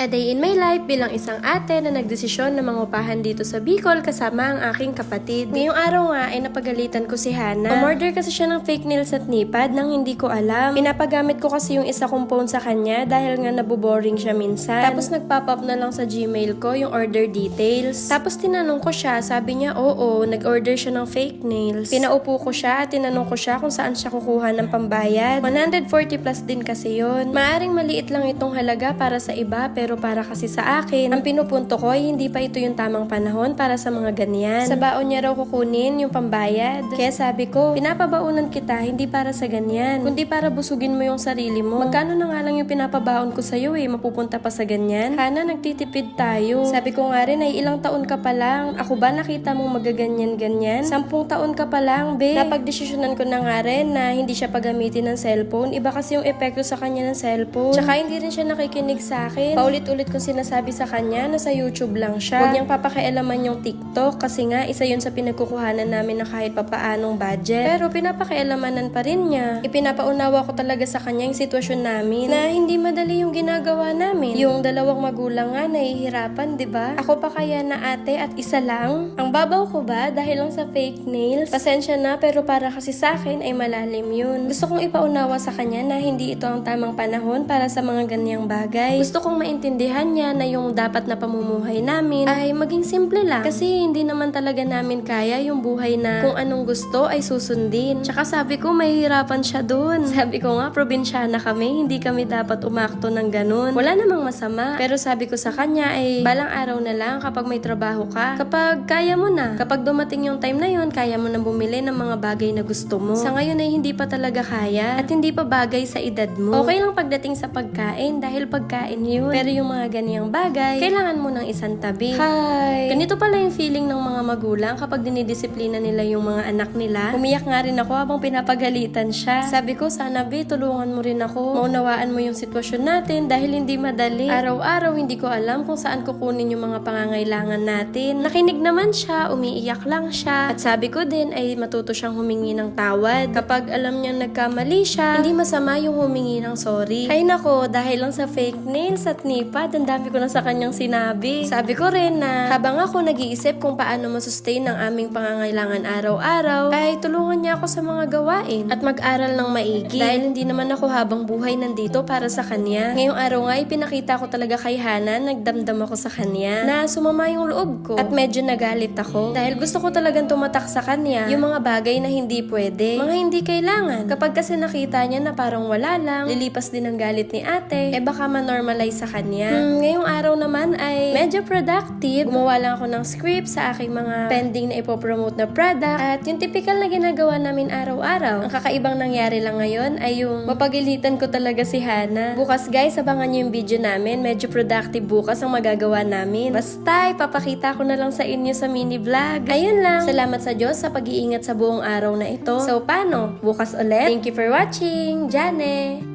A day in my life bilang isang ate na nagdesisyon na mangupahan dito sa Bicol kasama ang aking kapatid. Ngayong araw nga ay napagalitan ko si Hana. Umorder kasi siya ng fake nails at nipad nang hindi ko alam. Pinapagamit ko kasi yung isa kong phone sa kanya dahil nga naboboring siya minsan. Tapos nagpop up na lang sa Gmail ko yung order details. Tapos tinanong ko siya, sabi niya oo, nag-order siya ng fake nails. Pinaupo ko siya at tinanong ko siya kung saan siya kukuha ng pambayad. 140 plus din kasi yun. Maaring maliit lang itong halaga para sa iba pero para kasi sa akin, ang pinupunto ko ay hindi pa ito yung tamang panahon para sa mga ganyan. Sa baon niya raw kukunin yung pambayad. Kaya sabi ko, pinapabaunan kita hindi para sa ganyan, kundi para busugin mo yung sarili mo. Magkano na nga lang yung pinapabaon ko sa'yo mapupunta pa sa ganyan? Hana, nagtitipid tayo. Sabi ko nga rin ay ilang taon ka pa lang. Ako ba nakita mong magaganyan-ganyan? 10 taon ka pa lang, be. Napagdesisyonan ko na nga rin na hindi siya pagamitin ng cellphone. Iba kasi yung epekto sa kanya ng cellphone. Tsaka hindi rin siya nakikinig sa akin. Paulit-ulit kong sinasabi sa kanya na sa YouTube lang siya. Huwag niyang papakialaman yung TikTok kasi nga isa yun sa pinagkukuhanan namin na kahit papaanong budget. Pero pinapakialamanan pa rin niya. Ipinapaunawa ko talaga sa kanya yung sitwasyon namin na hindi madali yung ginagawa namin. Yung dalawang magulang nga nahihirapan, diba? Ako pa kaya na ate at isa lang? Ang babaw ko ba dahil lang sa fake nails? Pasensya na pero para kasi sa akin ay malalim yun. Gusto kong ipaunawa sa kanya na hindi ito ang tamang panahon para sa mga ganyang bagay. Gusto kong maintindihan niya na yung dapat na pamumuhay namin ay maging simple lang. Kasi hindi naman talaga namin kaya yung buhay na kung anong gusto ay susundin. Tsaka sabi ko, mahihirapan siya dun. Sabi ko nga, probinsyana kami, hindi kami dapat umakto ng ganun. Wala namang masama. Pero sabi ko sa kanya ay balang araw na lang kapag may trabaho ka. Kapag kaya mo na. Kapag dumating yung time na yun, kaya mo na bumili ng mga bagay na gusto mo. Sa ngayon ay hindi pa talaga kaya at hindi pa bagay sa edad mo. Okay lang pagdating sa pagkain dahil pagkain yun. Pero yung mga ganiyang bagay, kailangan mo ng isang tabi. Hi! Ganito pala yung feeling ng mga magulang kapag dinidisiplina nila yung mga anak nila. Umiyak nga rin ako habang pinapagalitan siya. Sabi ko, sana be, tulungan mo rin ako. Maunawaan mo yung sitwasyon natin dahil hindi madali. Araw-araw hindi ko alam kung saan kukunin yung mga pangangailangan natin. Nakinig naman siya, umiiyak lang siya. At sabi ko din ay matuto siyang humingi ng tawad. Kapag alam niyang nagkamali siya, hindi masama yung humingi ng sorry. Ay nako, dahil lang sa fake nails at nipad, ang dami ko na sa kanyang sinabi. Sabi ko rin na habang ako nag-iisip kung paano masustain ang aming pangangailangan araw-araw, ay tulungan niya ako sa mga gawain at mag-aral ng maigi. Dahil hindi naman ako habang buhay nandito para sa kanya. Ngayong araw nga, ipinakita ko talaga kay Hana, nagdamdam ako sa kanya na sumama yung loob ko at medyo nagalit ako. Dahil gusto ko talagang tumatak sa kanya yung mga bagay na hindi pwede, mga hindi kailangan. Kapag kasi nakita niya na parang wala lang, lilipas din ang galit ni ate, baka ma-normalize sa kanya. Ngayong araw naman ay medyo productive. Gumawa lang ako ng script sa aking mga pending na ipopromote na product at yung typical na ginagawa namin araw-araw. Ang kakaibang nangyari lang ngayon ay yung mapagilitan ko talaga si Hana. Bukas guys, abangan nyo yung video namin. Medyo productive bukas ang magagawa namin. Basta, ipapakita ko na lang sa inyo sa mini vlog. Ayun lang. Salamat sa Diyos sa pag-iingat sa buong araw na ito. So, paano? Bukas ulit? Thank you for watching. Jane!